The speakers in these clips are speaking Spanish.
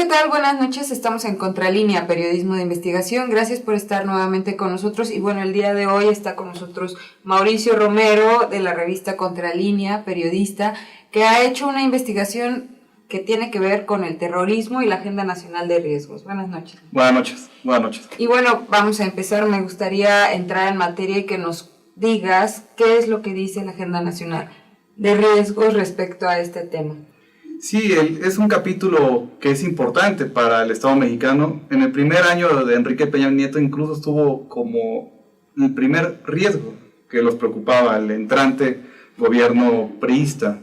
¿qué tal? Buenas noches, estamos en Contralínea, Periodismo de Investigación. Gracias por estar nuevamente con nosotros. Y bueno, el día de hoy está con nosotros Mauricio Romero, de la revista Contralínea, periodista, que ha hecho una investigación que tiene que ver con el terrorismo y la Agenda Nacional de Riesgos. Buenas noches. Buenas noches, buenas noches. Y bueno, vamos a empezar. Me gustaría entrar en materia y que nos digas qué es lo que dice la Agenda Nacional de Riesgos respecto a este tema. Sí, es un capítulo que es importante para el Estado mexicano. En el primer año de Enrique Peña Nieto incluso estuvo como el primer riesgo que los preocupaba, el entrante gobierno priista.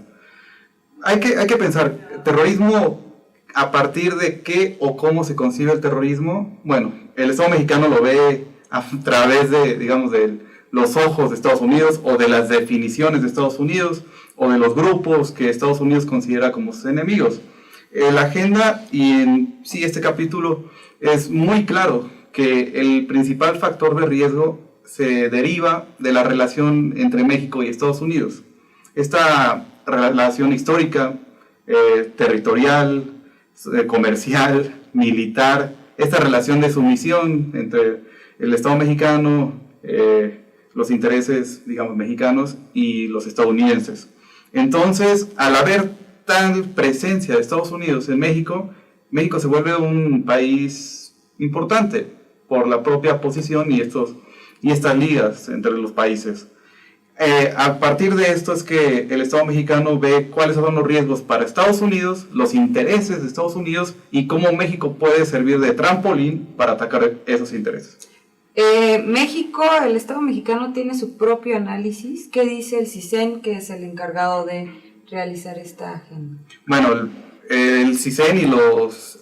Hay que pensar, terrorismo, ¿a partir de qué o cómo se concibe el terrorismo? Bueno, el Estado mexicano lo ve a través de, digamos, de los ojos de Estados Unidos o de las definiciones de Estados Unidos o de los grupos que Estados Unidos considera como sus enemigos. La agenda sí este capítulo es muy claro que el principal factor de riesgo se deriva de la relación entre México y Estados Unidos. Esta relación histórica, territorial, comercial, militar, esta relación de sumisión entre el Estado mexicano, los intereses, digamos, mexicanos y los estadounidenses. Entonces, al haber tal presencia de Estados Unidos en México, México se vuelve un país importante por la propia posición y estas ligas entre los países. A partir de esto es que el Estado mexicano ve cuáles son los riesgos para Estados Unidos, los intereses de Estados Unidos y cómo México puede servir de trampolín para atacar esos intereses. México, el Estado mexicano tiene su propio análisis. ¿Qué dice el CISEN, que es el encargado de realizar esta agenda? Bueno, el CISEN y los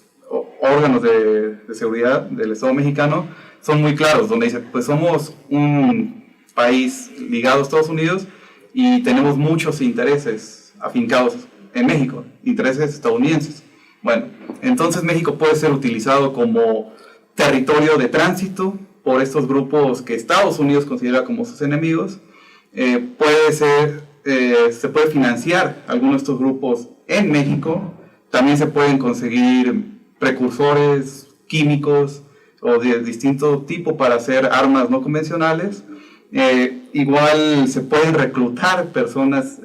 órganos de seguridad del Estado mexicano son muy claros, donde dice, pues somos un país ligado a Estados Unidos y tenemos muchos intereses afincados en México, intereses estadounidenses. Bueno, entonces México puede ser utilizado como territorio de tránsito por estos grupos que Estados Unidos considera como sus enemigos. Se puede financiar algunos de estos grupos en México. También se pueden conseguir precursores químicos o de distinto tipo para hacer armas no convencionales. Igual se pueden reclutar personas,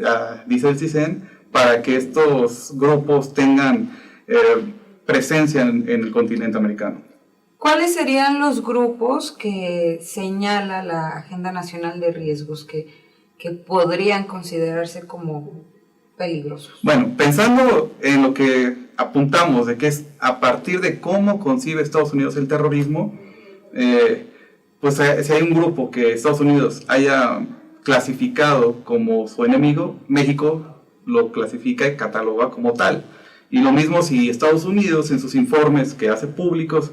dice el CISEN, para que estos grupos tengan presencia en el continente americano. ¿Cuáles serían los grupos que señala la Agenda Nacional de Riesgos que podrían considerarse como peligrosos? Bueno, pensando en lo que apuntamos, de que es a partir de cómo concibe Estados Unidos el terrorismo, pues si hay un grupo que Estados Unidos haya clasificado como su enemigo, México lo clasifica y cataloga como tal. Y lo mismo si Estados Unidos en sus informes que hace públicos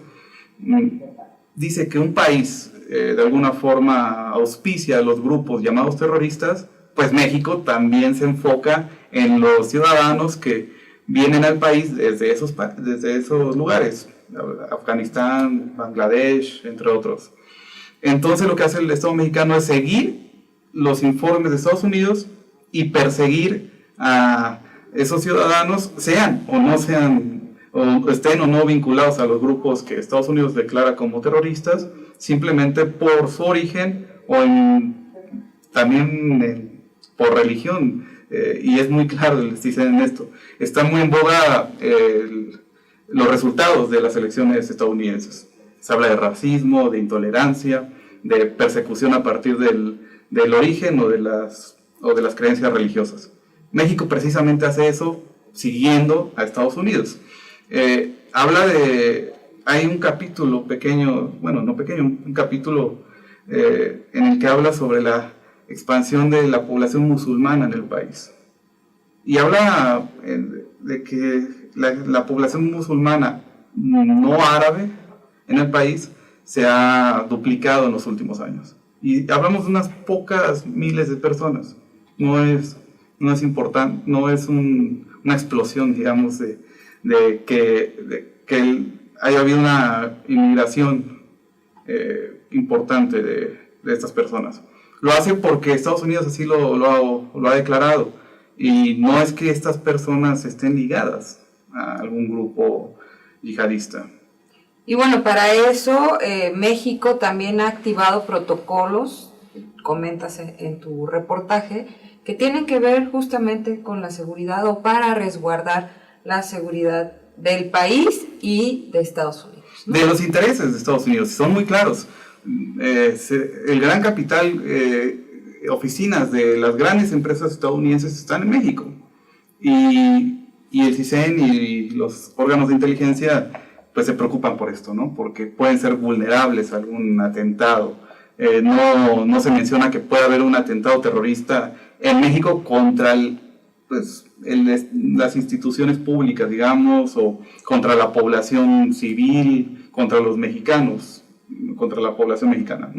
dice que un país de alguna forma auspicia a los grupos llamados terroristas, pues México también se enfoca en los ciudadanos que vienen al país desde esos lugares, Afganistán, Bangladesh, entre otros. Entonces lo que hace el Estado mexicano es seguir los informes de Estados Unidos y perseguir a esos ciudadanos, sean o no sean, o estén o no vinculados a los grupos que Estados Unidos declara como terroristas, simplemente por su origen o también por religión. Y es muy claro, les dicen en esto. Está muy en boga los resultados de las elecciones estadounidenses. Se habla de racismo, de intolerancia, de persecución a partir del origen o de las creencias religiosas. México precisamente hace eso siguiendo a Estados Unidos. Hay un capítulo pequeño, bueno, no pequeño, un capítulo en el que habla sobre la expansión de la población musulmana en el país. Y habla de que la población musulmana no árabe en el país se ha duplicado en los últimos años. Y hablamos de unas pocas miles de personas. No es importante, no es una explosión, digamos, de que haya habido una inmigración importante de estas personas. Lo hace porque Estados Unidos así lo ha declarado. Y no es que estas personas estén ligadas a algún grupo yihadista. Y bueno, para eso México también ha activado protocolos, comentas en tu reportaje, que tienen que ver justamente con la seguridad o para resguardar la seguridad del país y de Estados Unidos, ¿no? De los intereses de Estados Unidos, son muy claros. El gran capital, oficinas de las grandes empresas estadounidenses están en México. Y el CISEN y los órganos de inteligencia pues se preocupan por esto, ¿no? Porque pueden ser vulnerables a algún atentado. No se menciona que pueda haber un atentado terrorista en México contra las instituciones públicas, digamos, o contra la población civil, contra los mexicanos, contra la población mexicana.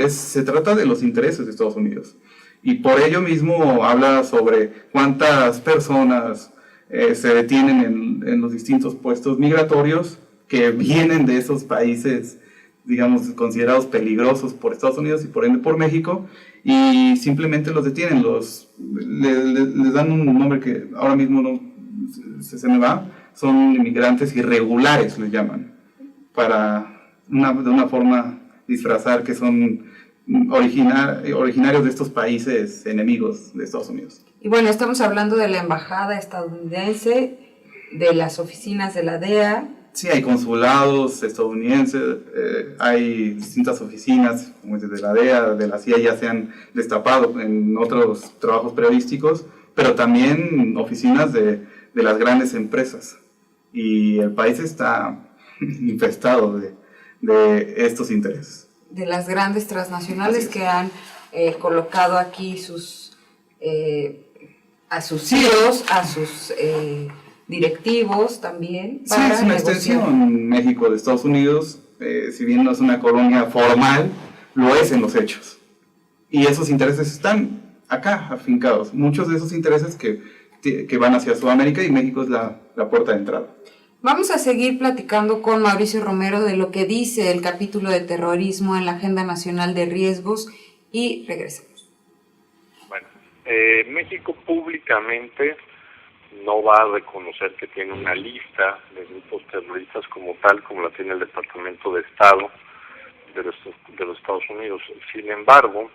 Se trata de los intereses de Estados Unidos. Y por ello mismo habla sobre cuántas personas se detienen en los distintos puestos migratorios que vienen de esos países, digamos, considerados peligrosos por Estados Unidos y por ende por México, y simplemente los detienen, les dan un nombre que ahora mismo se me va, son inmigrantes irregulares, les llaman, para de una forma disfrazar que son originarios de estos países enemigos de Estados Unidos. Y bueno, estamos hablando de la embajada estadounidense, de las oficinas de la DEA. Sí, hay consulados estadounidenses, hay distintas oficinas, como de la DEA, de la CIA, ya se han destapado en otros trabajos periodísticos, pero también oficinas de las grandes empresas. Y el país está infestado de estos intereses. De las grandes transnacionales que han colocado aquí a sus CEOs, a sus directivos también. Sí, es una extensión México de Estados Unidos, si bien no es una colonia formal, lo es en los hechos. Y esos intereses están acá afincados. Muchos de esos intereses que van hacia Sudamérica, y México es la puerta de entrada. Vamos a seguir platicando con Mauricio Romero de lo que dice el capítulo de terrorismo en la Agenda Nacional de Riesgos y regresamos. Bueno, México públicamente no va a reconocer que tiene una lista de grupos terroristas como tal, como la tiene el Departamento de Estado de los Estados Unidos. Sin embargo,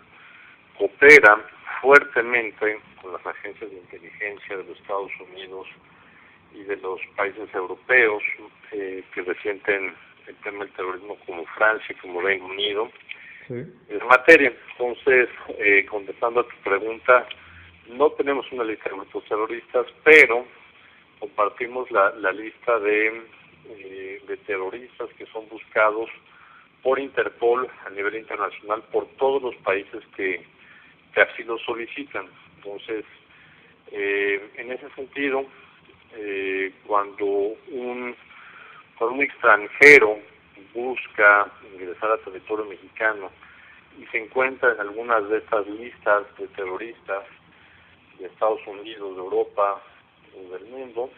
coopera fuertemente con las agencias de inteligencia de los Estados Unidos y de los países europeos que resienten el tema del terrorismo, como Francia, como Reino Unido, sí, en la materia. Entonces, contestando a tu pregunta, no tenemos una lista de grupos terroristas, pero compartimos la lista de terroristas que son buscados por Interpol a nivel internacional por todos los países que así lo solicitan. Entonces, en ese sentido, cuando un extranjero busca ingresar al territorio mexicano y se encuentra en algunas de estas listas de terroristas de Estados Unidos, de Europa o del mundo,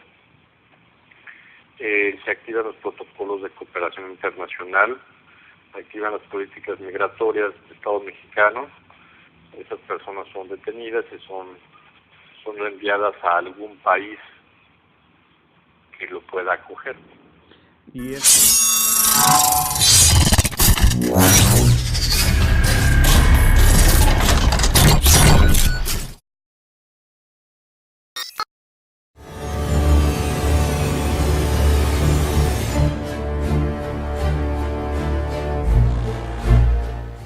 se activan los protocolos de cooperación internacional, se activan las políticas migratorias del Estado mexicano. Esas personas son detenidas y son enviadas a algún país que lo pueda acoger. Y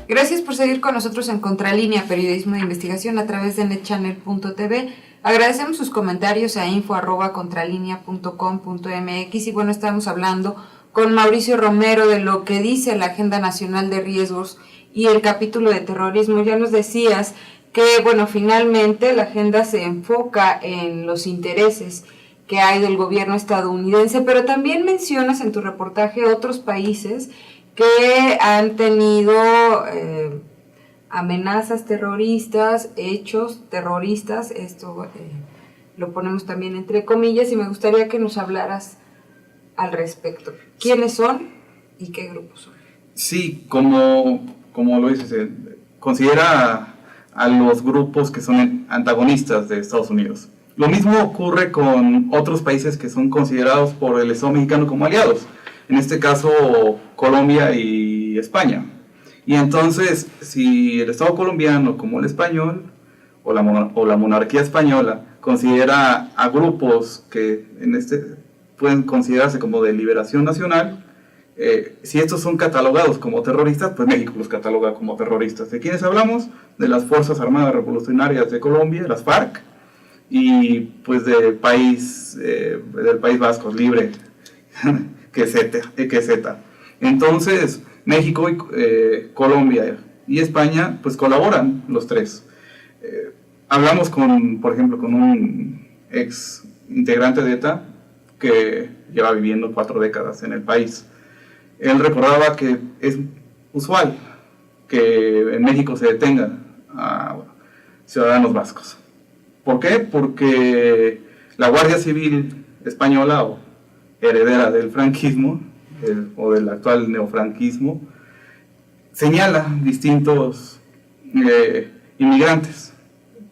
Gracias por seguir con nosotros en Contralínea, periodismo de investigación a través de netchannel.tv. Agradecemos sus comentarios a info@contralinea.com.mx y bueno, estamos hablando con Mauricio Romero de lo que dice la Agenda Nacional de Riesgos y el capítulo de terrorismo. Ya nos decías que, bueno, finalmente la agenda se enfoca en los intereses que hay del gobierno estadounidense, pero también mencionas en tu reportaje otros países que han tenido amenazas terroristas, hechos terroristas, esto lo ponemos también entre comillas, y me gustaría que nos hablaras al respecto. ¿Quiénes son y qué grupos son? Sí, como lo dices, considera a los grupos que son antagonistas de Estados Unidos. Lo mismo ocurre con otros países que son considerados por el Estado mexicano como aliados, en este caso Colombia y España. Y entonces, si el Estado colombiano, como el español, o la monarquía española, considera a grupos que pueden considerarse como de liberación nacional, si estos son catalogados como terroristas, pues México los cataloga como terroristas. ¿De quiénes hablamos? De las Fuerzas Armadas Revolucionarias de Colombia, las FARC, y pues del País Vasco, libre, que es ETA. Entonces, México, Colombia y España, pues colaboran los tres. Hablamos por ejemplo, con un ex integrante de ETA que lleva viviendo 4 décadas en el país. Él recordaba que es usual que en México se detengan a ciudadanos vascos. ¿Por qué? Porque la Guardia Civil española, o heredera del franquismo, o del actual neofranquismo, señala distintos inmigrantes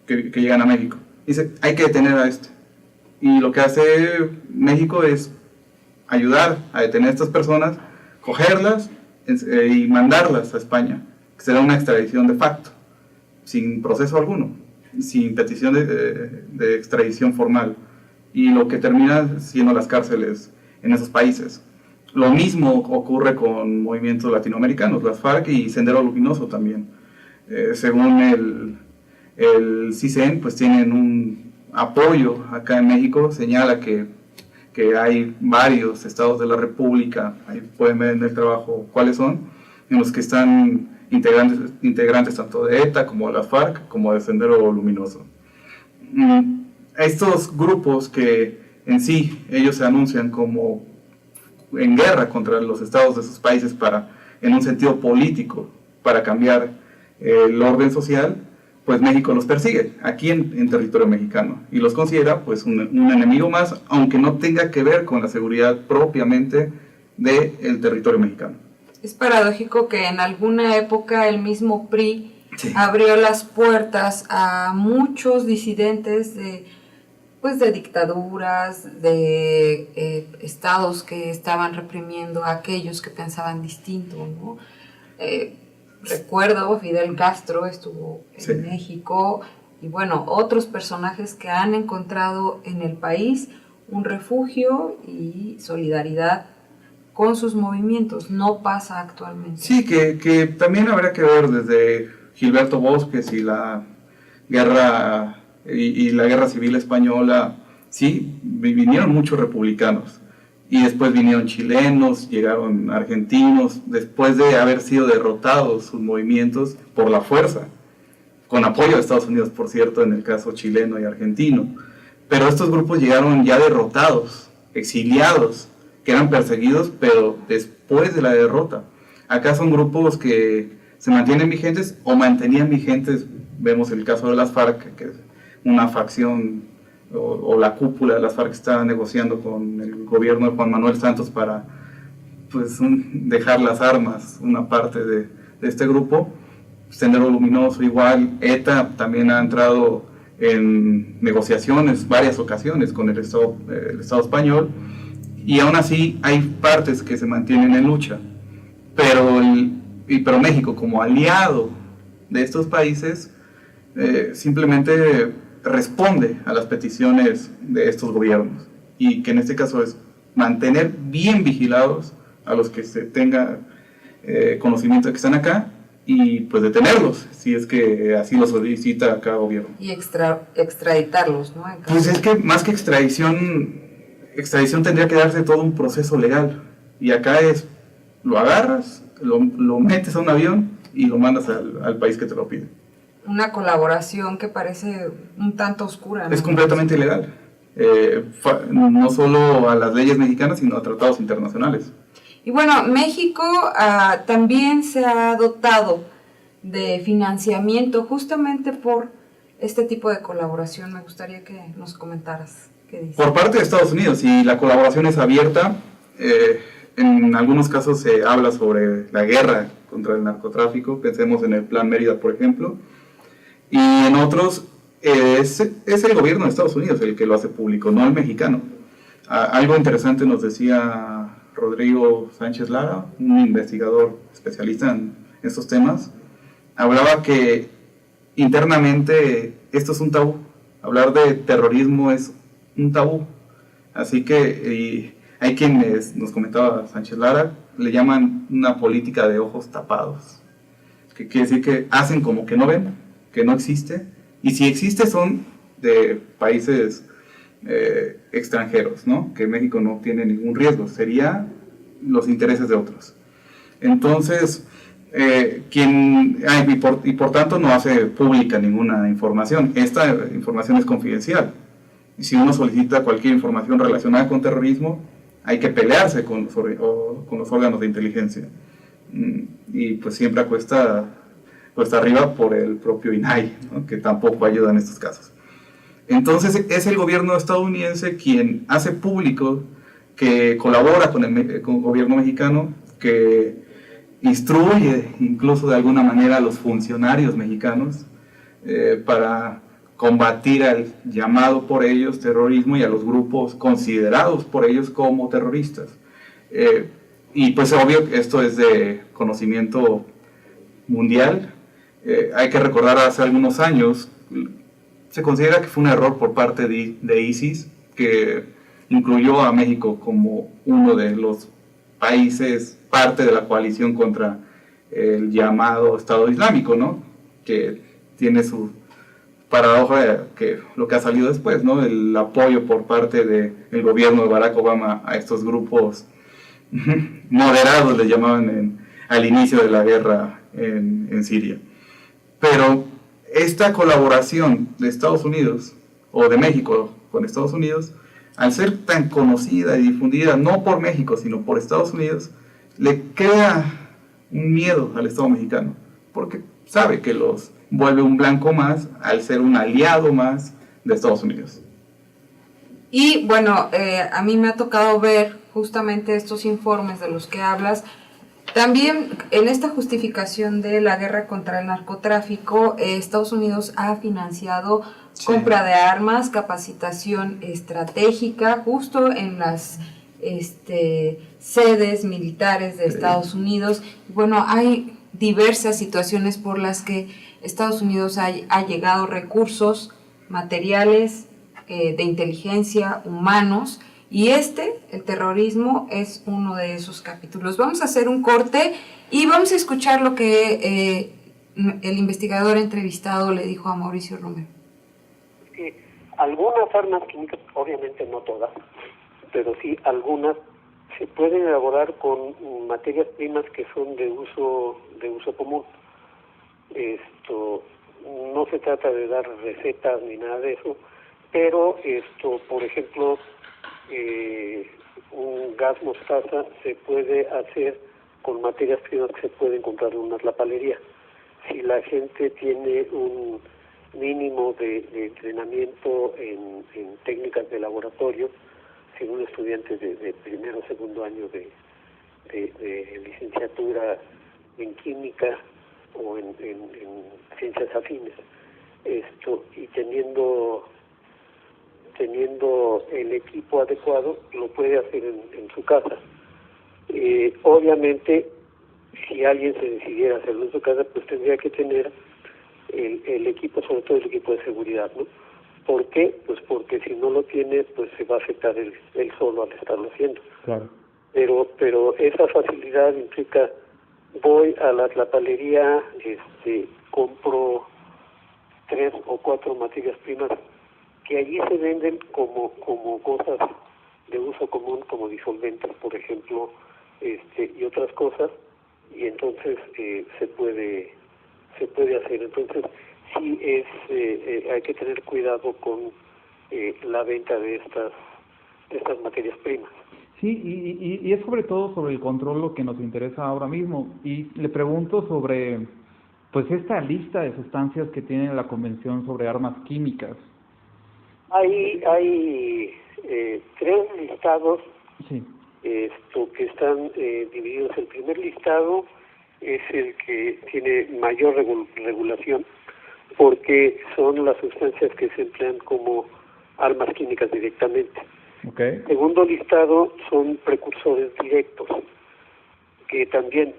que llegan a México. Dice, hay que detener a este. Y lo que hace México es ayudar a detener a estas personas, cogerlas y mandarlas a España, que será una extradición de facto, sin proceso alguno, sin petición de extradición formal, y lo que termina siendo las cárceles en esos países. Lo mismo ocurre con movimientos latinoamericanos, las FARC y Sendero Luminoso también. Según el CISEN, pues tienen un apoyo acá en México, señala que hay varios estados de la República, ahí pueden ver en el trabajo cuáles son, en los que están integrantes tanto de ETA como de la FARC, como de Sendero Luminoso. Estos grupos que en sí ellos se anuncian como en guerra contra los estados de sus países en un sentido político, para cambiar el orden social, pues México los persigue aquí en territorio mexicano y los considera pues un enemigo más, aunque no tenga que ver con la seguridad propiamente del territorio mexicano. Es paradójico que en alguna época el mismo PRI abrió las puertas a muchos disidentes de dictaduras, de estados que estaban reprimiendo a aquellos que pensaban distinto, ¿no? Recuerdo, Fidel Castro estuvo en México, y bueno, otros personajes que han encontrado en el país un refugio y solidaridad con sus movimientos. No pasa actualmente. Sí, que también habrá que ver desde Gilberto Bosques y la guerra la guerra civil española. Sí, vinieron muchos republicanos, y después vinieron chilenos, llegaron argentinos, después de haber sido derrotados sus movimientos por la fuerza, con apoyo de Estados Unidos, por cierto, en el caso chileno y argentino. Pero estos grupos llegaron ya derrotados, exiliados, que eran perseguidos, pero después de la derrota. Acá son grupos que se mantienen vigentes o mantenían vigentes. Vemos el caso de las FARC, que es una facción o la cúpula de las FARC está negociando con el gobierno de Juan Manuel Santos para pues dejar las armas, una parte de este grupo. Sendero Luminoso igual, ETA también ha entrado en negociaciones varias ocasiones con el Estado español, y aún así hay partes que se mantienen en lucha, pero México, como aliado de estos países, simplemente responde a las peticiones de estos gobiernos, y que en este caso es mantener bien vigilados a los que se tenga conocimiento de que están acá, y pues detenerlos si es que así lo solicita cada gobierno. Y extraditarlos, ¿no? Pues es que más que extradición tendría que darse todo un proceso legal, y acá lo agarras, lo metes a un avión y lo mandas al país que te lo pide. Una colaboración que parece un tanto oscura, ¿no? Es completamente ilegal, no solo a las leyes mexicanas, sino a tratados internacionales. Y bueno, México también se ha dotado de financiamiento justamente por este tipo de colaboración. Me gustaría que nos comentaras qué dices. Por parte de Estados Unidos, y la colaboración es abierta. En algunos casos se habla sobre la guerra contra el narcotráfico, pensemos en el Plan Mérida, por ejemplo, y en otros Es el gobierno de Estados Unidos el que lo hace público, no el mexicano. Algo interesante nos decía Rodrigo Sánchez Lara, un investigador especialista en estos temas. Hablaba que internamente esto es un tabú. Hablar de terrorismo es un tabú. Así que hay quienes, nos comentaba Sánchez Lara, le llaman una política de ojos tapados. Que quiere decir que hacen como que no ven, que no existe. Y si existe son de países extranjeros, ¿no? Que México no tiene ningún riesgo. Sería los intereses de otros. Entonces, y por tanto no hace pública ninguna información. Esta información es confidencial. Y si uno solicita cualquier información relacionada con terrorismo, hay que pelearse con los órganos de inteligencia. Y pues siempre cuesta arriba por el propio INAI, ¿no? Que tampoco ayuda en estos casos. Entonces es el gobierno estadounidense quien hace público que colabora con el gobierno mexicano, que instruye incluso de alguna manera a los funcionarios mexicanos para combatir al llamado por ellos terrorismo y a los grupos considerados por ellos como terroristas. Y pues obvio que esto es de conocimiento mundial. Hay que recordar hace algunos años, se considera que fue un error por parte de ISIS, que incluyó a México como uno de los países, parte de la coalición contra el llamado Estado Islámico, ¿no? Que tiene su paradoja, que lo que ha salido después, ¿no? El apoyo por parte del gobierno de Barack Obama a estos grupos moderados, le llamaban al inicio de la guerra en Siria. Pero esta colaboración de Estados Unidos, o de México con Estados Unidos, al ser tan conocida y difundida, no por México, sino por Estados Unidos, le crea un miedo al Estado mexicano, porque sabe que los vuelve un blanco más al ser un aliado más de Estados Unidos. Y bueno, a mí me ha tocado ver justamente estos informes de los que hablas. También en esta justificación de la guerra contra el narcotráfico, Estados Unidos ha financiado compra de armas, capacitación estratégica, justo en las sedes militares de Estados Unidos. Bueno, hay diversas situaciones por las que Estados Unidos ha llegado recursos materiales, de inteligencia, humanos, y el terrorismo, es uno de esos capítulos. Vamos a hacer un corte y vamos a escuchar lo que el investigador entrevistado le dijo a Mauricio Romero. Algunas armas químicas, obviamente no todas, pero sí algunas, se pueden elaborar con materias primas que son de uso común. No se trata de dar recetas ni nada de eso, pero por ejemplo, un gas mostaza se puede hacer con materias primas que se pueden comprar en una lapalería. Si la gente tiene un mínimo de entrenamiento en técnicas de laboratorio, si un estudiante de primero o segundo año de licenciatura en química o en ciencias afines, y teniendo el equipo adecuado, lo puede hacer en su casa. Obviamente, si alguien se decidiera hacerlo en su casa, pues tendría que tener el equipo, sobre todo el equipo de seguridad, ¿no? ¿Por qué? Pues porque si no lo tiene, pues se va a afectar él solo al estarlo haciendo. Claro. Pero esa facilidad implica, voy a la lapalería, compro 3 o 4 materias primas que allí se venden como cosas de uso común, como disolventes, por ejemplo, y otras cosas, y entonces se puede hacer. Entonces sí hay que tener cuidado con la venta de estas materias primas. Sí, y es sobre todo sobre el control lo que nos interesa ahora mismo. Y le pregunto sobre pues esta lista de sustancias que tiene la Convención sobre Armas Químicas. Hay 3 listados, sí, que están divididos. El primer listado es el que tiene mayor regulación, porque son las sustancias que se emplean como armas químicas directamente. Okay. Segundo listado son precursores directos, que también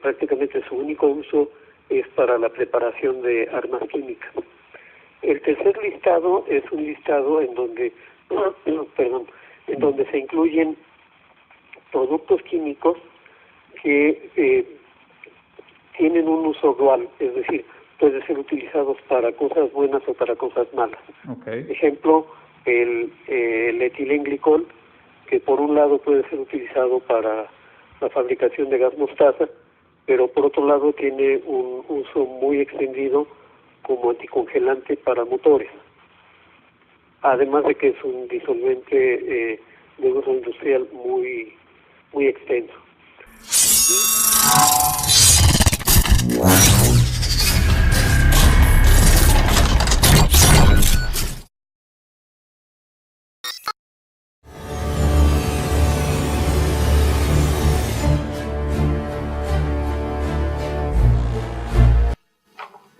prácticamente su único uso es para la preparación de armas químicas. El tercer listado es un listado en donde, en donde se incluyen productos químicos que tienen un uso dual, es decir, pueden ser utilizados para cosas buenas o para cosas malas. Okay. Ejemplo, el etilenglicol, que por un lado puede ser utilizado para la fabricación de gas mostaza, pero por otro lado tiene un uso muy extendido como anticongelante para motores, además de que es un disolvente de uso industrial muy extenso.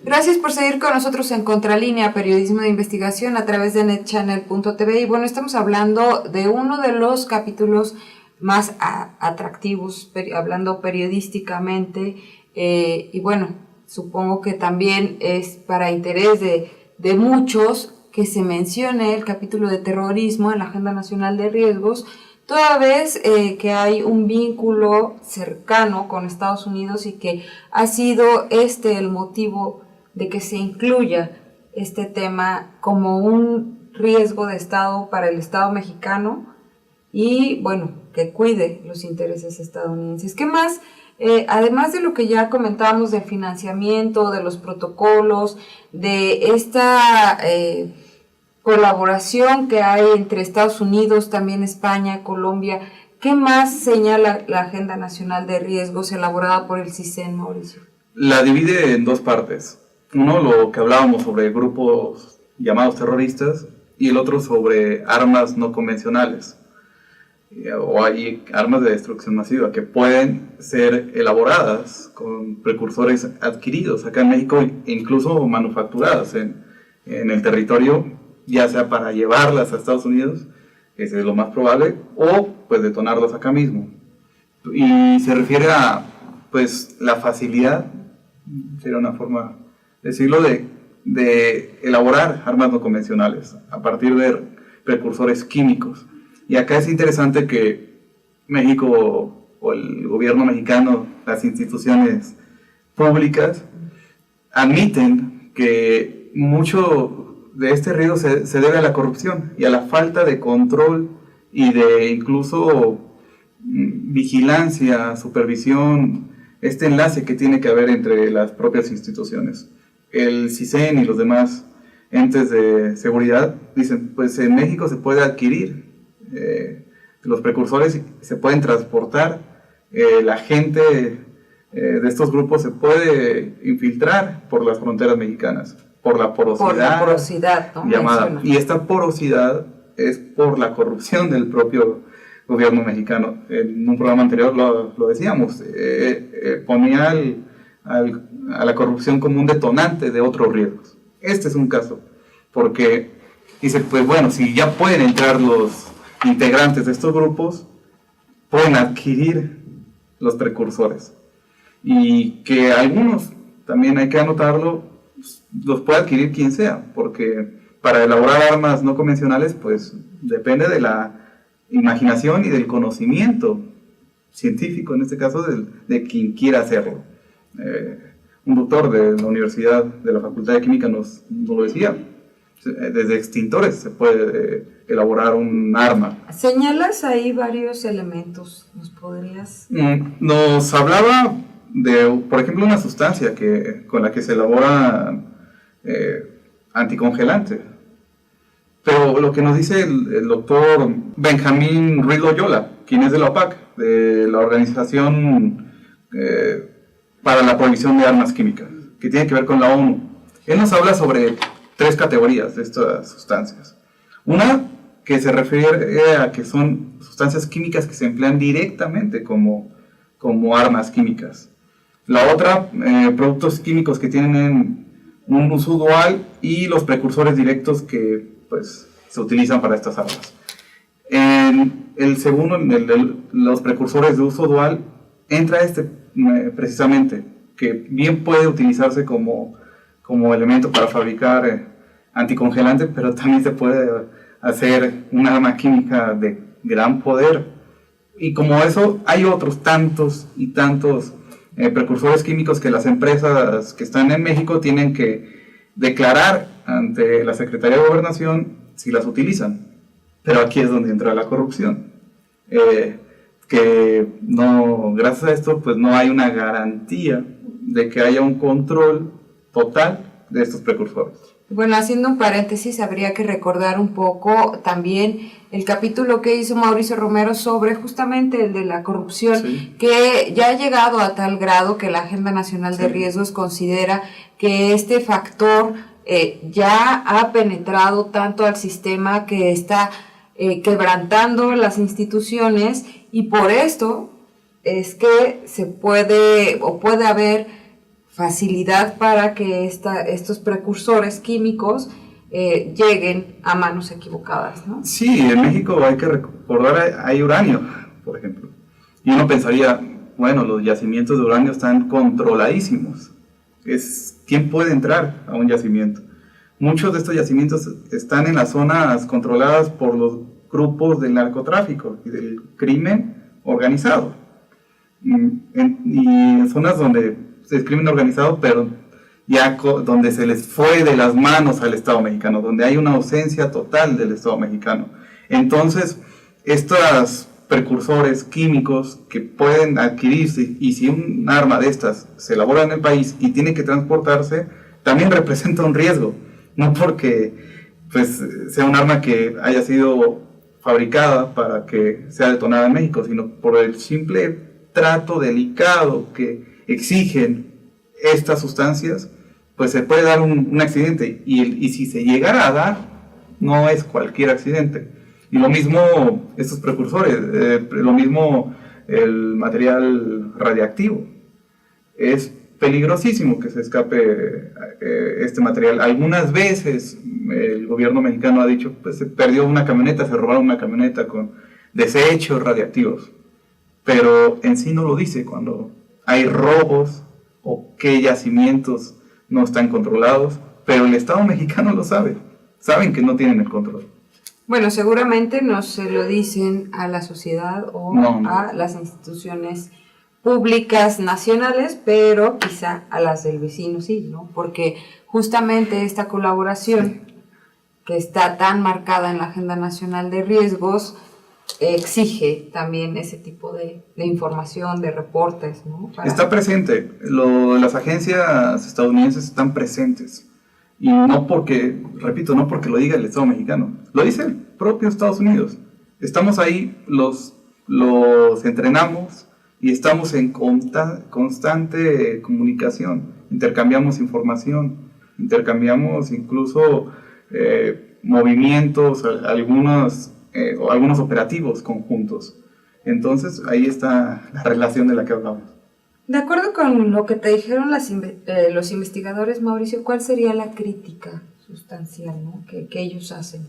Gracias por seguir con nosotros en Contralínea, periodismo de investigación a través de netchannel.tv. Y bueno, estamos hablando de uno de los capítulos más atractivos, hablando periodísticamente, y bueno, supongo que también es para interés de muchos que se mencione el capítulo de terrorismo en la Agenda Nacional de Riesgos, toda vez que hay un vínculo cercano con Estados Unidos y que ha sido el motivo de que se incluya este tema como un riesgo de Estado para el Estado mexicano y, bueno, que cuide los intereses estadounidenses. ¿Qué más? Además de lo que ya comentábamos del financiamiento, de los protocolos, de esta colaboración que hay entre Estados Unidos, también España, Colombia, ¿qué más señala la Agenda Nacional de Riesgos elaborada por el CISEN, Mauricio? La divide en dos partes. Uno, lo que hablábamos sobre grupos llamados terroristas, y el otro sobre armas no convencionales, o hay armas de destrucción masiva que pueden ser elaboradas con precursores adquiridos acá en México e incluso manufacturadas en el territorio, ya sea para llevarlas a Estados Unidos, ese es lo más probable, o pues detonarlas acá mismo. Y se refiere a pues la facilidad, sería una forma de decirlo, de elaborar armas no convencionales a partir de precursores químicos. Y acá es interesante que México, o el gobierno mexicano, las instituciones públicas, admiten que mucho de este riesgo se debe a la corrupción y a la falta de control y de incluso vigilancia, supervisión, este enlace que tiene que haber entre las propias instituciones. El CISEN y los demás entes de seguridad dicen, pues en México se puede adquirir los precursores, se pueden transportar, la gente de estos grupos se puede infiltrar por las fronteras mexicanas, por la porosidad, ¿no? llamada. Y esta porosidad es por la corrupción del propio gobierno mexicano. En un programa anterior lo decíamos, ponía a la corrupción como un detonante de otros riesgos. Este es un caso, porque dice, pues bueno, si ya pueden entrar los integrantes de estos grupos, pueden adquirir los precursores, y que algunos, también hay que anotarlo, los puede adquirir quien sea, porque para elaborar armas no convencionales pues depende de la imaginación y del conocimiento científico, en este caso de quien quiera hacerlo. Un doctor de la universidad, de la Facultad de Química nos lo decía, desde extintores se puede elaborar un arma. Señalas ahí varios elementos, ¿nos podrías...? Nos hablaba de, por ejemplo, una sustancia con la que se elabora anticongelante. Pero lo que nos dice el doctor Benjamín Ruiz Loyola, quien es de la OPAC, de la Organización para la Prohibición de Armas Químicas, que tiene que ver con la ONU. Él nos habla sobre 3 categorías de estas sustancias. Una que se refiere a que son sustancias químicas que se emplean directamente como armas químicas. La otra, productos químicos que tienen un uso dual y los precursores directos que pues, se utilizan para estas armas. En el segundo, los precursores de uso dual, entra precisamente, que bien puede utilizarse como elemento para fabricar anticongelante, pero también se puede hacer un arma química de gran poder. Y como eso, hay otros tantos y tantos precursores químicos que las empresas que están en México tienen que declarar ante la Secretaría de Gobernación si las utilizan. Pero aquí es donde entra la corrupción. Que no, gracias a esto, pues no hay una garantía de que haya un control total de estos precursores. Bueno, haciendo un paréntesis, habría que recordar un poco también el capítulo que hizo Mauricio Romero sobre justamente el de la corrupción, sí, que ya ha llegado a tal grado que la Agenda Nacional de Riesgos considera que este factor ya ha penetrado tanto al sistema que está quebrantando las instituciones, y por esto es que se puede haber facilidad para que estos precursores químicos lleguen a manos equivocadas, ¿no? Sí, en México hay que recordar, hay uranio, por ejemplo. Y uno pensaría, bueno, los yacimientos de uranio están controladísimos. ¿Quién puede entrar a un yacimiento? Muchos de estos yacimientos están en las zonas controladas por los grupos del narcotráfico y del crimen organizado. Y en zonas donde es crimen organizado, pero ya donde se les fue de las manos al Estado mexicano, donde hay una ausencia total del Estado mexicano. Entonces, estos precursores químicos que pueden adquirirse, y si un arma de estas se elabora en el país y tiene que transportarse, también representa un riesgo. No porque pues, sea un arma que haya sido fabricada para que sea detonada en México, sino por el simple trato delicado que exigen estas sustancias, pues se puede dar un accidente, y si se llegara a dar, no es cualquier accidente. Y lo mismo estos precursores, lo mismo el material radiactivo. Es peligrosísimo que se escape este material. Algunas veces el gobierno mexicano ha dicho, pues se perdió una camioneta, se robaron una camioneta con desechos radiactivos, pero en sí no lo dice cuando hay robos o qué yacimientos no están controlados, pero el Estado mexicano lo sabe, saben que no tienen el control. Bueno, seguramente no se lo dicen a la sociedad o a las instituciones públicas nacionales, pero quizá a las del vecino sí, ¿no? Porque justamente esta colaboración que está tan marcada en la Agenda Nacional de Riesgos exige también ese tipo de información, de reportes, ¿no? Está presente, las agencias estadounidenses están presentes, y no porque, repito, no porque lo diga el Estado mexicano, lo dice el propio Estados Unidos. Estamos ahí, los entrenamos y estamos en constante comunicación, intercambiamos información, intercambiamos incluso movimientos, algunos operativos conjuntos. Entonces ahí está la relación de la que hablamos. De acuerdo con lo que te dijeron los investigadores, Mauricio, ¿cuál sería la crítica sustancial, ¿no? que ellos hacen?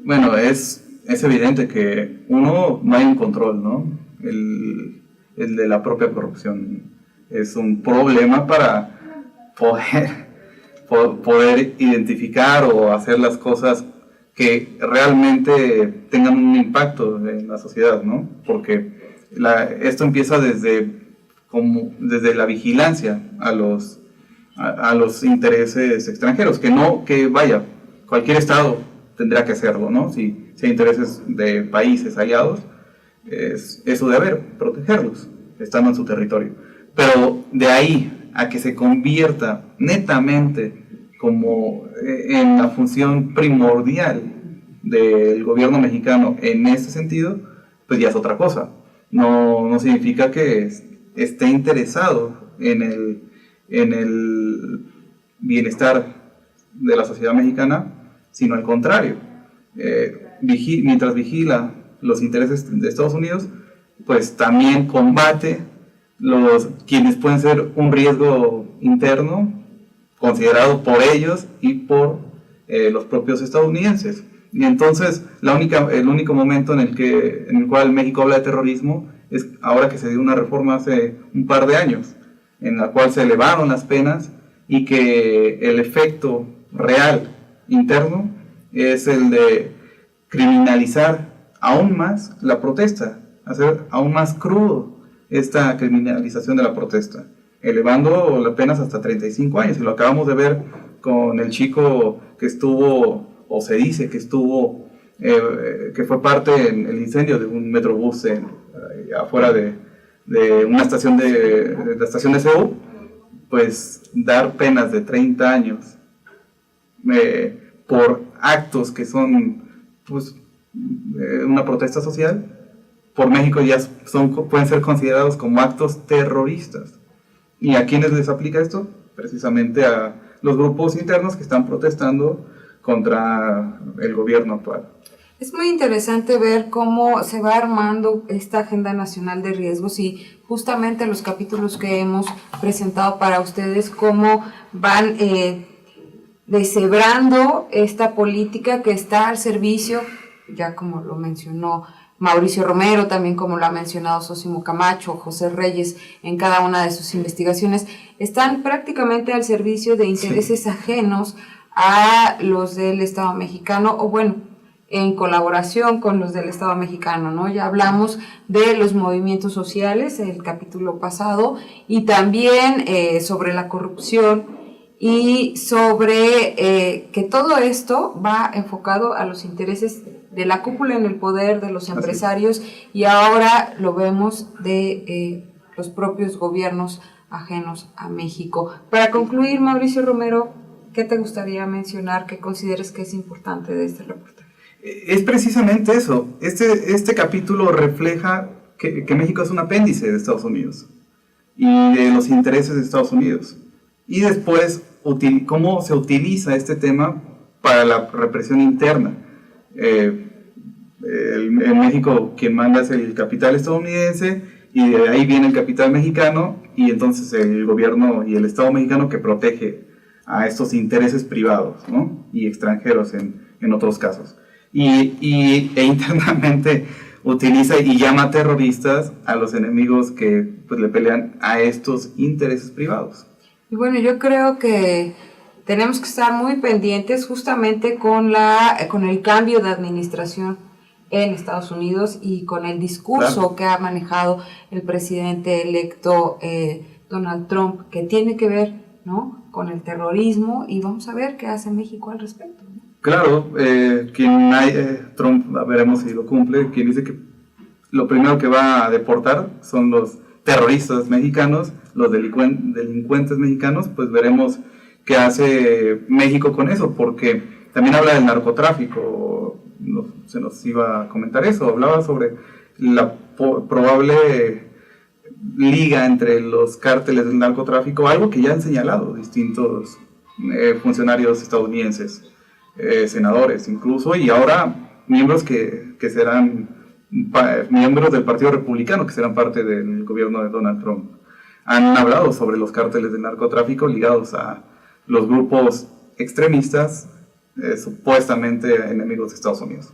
Bueno, es evidente que no hay un control, ¿no? El de la propia corrupción es un problema para poder identificar o hacer las cosas que realmente tengan un impacto en la sociedad, ¿no? Porque esto empieza desde la vigilancia a los intereses extranjeros, que vaya, cualquier estado tendrá que hacerlo, ¿no? Si hay intereses de países aliados, es eso de protegerlos, estando en su territorio. Pero de ahí a que se convierta netamente como en la función primordial del gobierno mexicano en ese sentido, pues ya es otra cosa. No significa que esté interesado en el bienestar de la sociedad mexicana, sino al contrario. Mientras vigila los intereses de Estados Unidos, pues también combate quienes pueden ser un riesgo interno considerado por ellos y por los propios estadounidenses. Y entonces el único momento en el cual México habla de terrorismo es ahora que se dio una reforma hace un par de años, en la cual se elevaron las penas y que el efecto real interno es el de criminalizar aún más la protesta, hacer aún más crudo esta criminalización de la protesta, elevando las penas hasta 35 años. Y lo acabamos de ver con el chico que estuvo, o se dice que estuvo, que fue parte en el incendio de un metrobús afuera de una estación de la estación de CEU, pues dar penas de 30 años por actos que son pues una protesta social, por México ya pueden ser considerados como actos terroristas. ¿Y a quiénes les aplica esto? Precisamente a los grupos internos que están protestando contra el gobierno actual. Es muy interesante ver cómo se va armando esta agenda nacional de riesgos y justamente los capítulos que hemos presentado para ustedes, cómo van deshebrando esta política que está al servicio, ya como lo mencionó Mauricio Romero, también como lo ha mencionado Sósimo Camacho, José Reyes en cada una de sus investigaciones, están prácticamente al servicio de intereses ajenos a los del Estado mexicano, o bueno, en colaboración con los del Estado mexicano, ¿no? Ya hablamos de los movimientos sociales el capítulo pasado y también sobre la corrupción y sobre que todo esto va enfocado a los intereses de la cúpula en el poder, de los empresarios, y ahora lo vemos de los propios gobiernos ajenos a México. Para concluir, Mauricio Romero, ¿qué te gustaría mencionar, qué consideres que es importante de este reportaje? Es precisamente eso. Este capítulo refleja que México es un apéndice de Estados Unidos y de los intereses de Estados Unidos. Y después, cómo se utiliza este tema para la represión interna. En México quien manda es el capital estadounidense y de ahí viene el capital mexicano, y entonces el gobierno y el Estado mexicano que protege a estos intereses privados, ¿no? Y extranjeros en otros casos. E internamente utiliza y llama terroristas a los enemigos que pues, le pelean a estos intereses privados. Y bueno, yo creo que tenemos que estar muy pendientes justamente con el cambio de administración en Estados Unidos y con el discurso que ha manejado el presidente electo Donald Trump, que tiene que ver, ¿no?, con el terrorismo, y vamos a ver qué hace México al respecto, ¿no? Claro, Trump, veremos si lo cumple, quien dice que lo primero que va a deportar son los terroristas mexicanos, los delincuentes mexicanos, pues veremos qué hace México con eso, porque también habla del narcotráfico, se nos iba a comentar eso, hablaba sobre la probable liga entre los cárteles del narcotráfico, algo que ya han señalado distintos funcionarios estadounidenses, senadores incluso, y ahora miembros que serán miembros del Partido Republicano, que serán parte del gobierno de Donald Trump. Han hablado sobre los cárteles del narcotráfico ligados a los grupos extremistas supuestamente enemigos de Estados Unidos.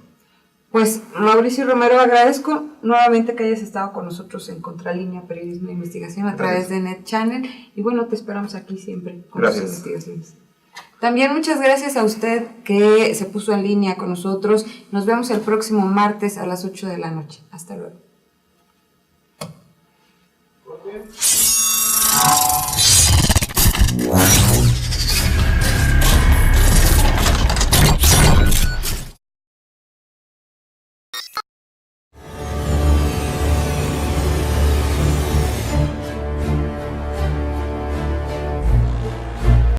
Pues Mauricio Romero, agradezco nuevamente que hayas estado con nosotros en Contralínea Periodismo e Investigación a través de Net Channel, y bueno, te esperamos aquí siempre con tus investigaciones. También muchas gracias a usted que se puso en línea con nosotros. Nos vemos el próximo martes a las 8 de la noche. Hasta luego.